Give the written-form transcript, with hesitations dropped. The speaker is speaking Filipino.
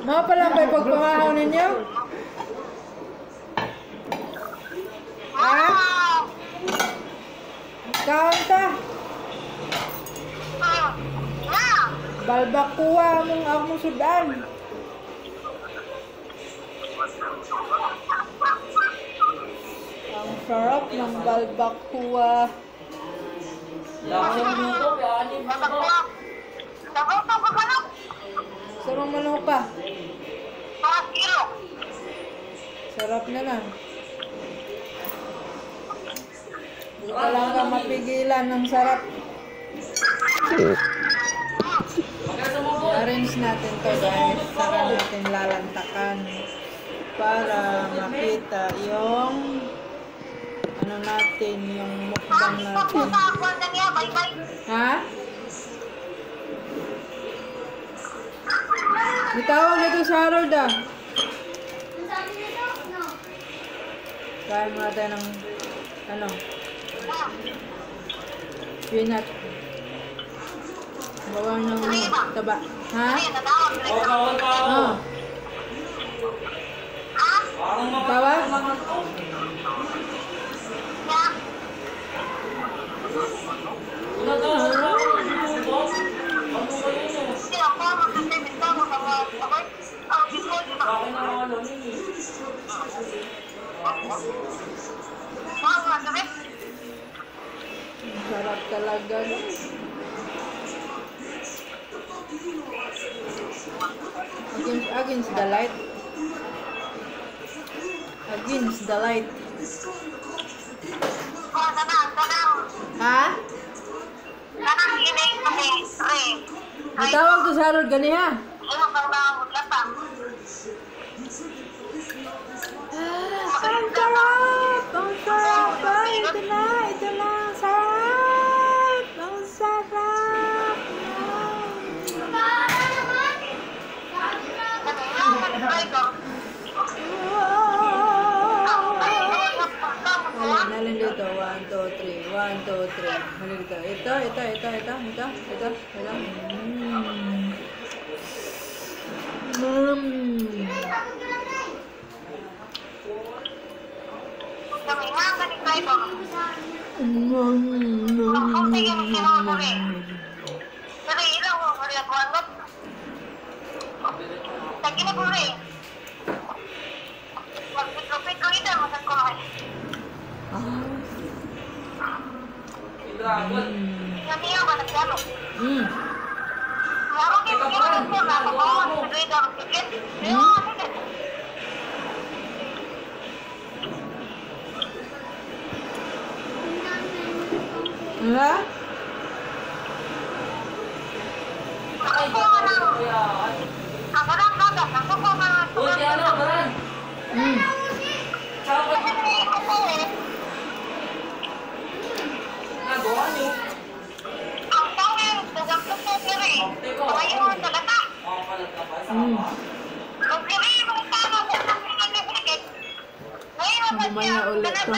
Mga pala ba pagpamahaw ninyo? Ha? Kaunta? Balbakuwa mong akong sudan. Ang sarap ng balbakuwa. Sarang manok ka. Sarap na lang. Hindi ka lang ka mapigilan ng sarap. Arrange natin to guys. Saka natin lalantakan para makita yung ano natin, yung mukbang natin. Ha? Bitawag nito sa Harold ah. Kain muna tayo ng ano? Peanut. Bawang ng taba. Ha? Oh. Tawag? Sarap talaga. Against the light. Against the light. Ha? Matawag to sa Harold gani ha? Ang sarap! Ang sarap! Ay, ito na! Ito na! Ang sarap! Ang sarap! Nalin dito. 1, 2, 3. 1, 2, 3. Nalin dito. Ito. Ha? Mamaya ulit to.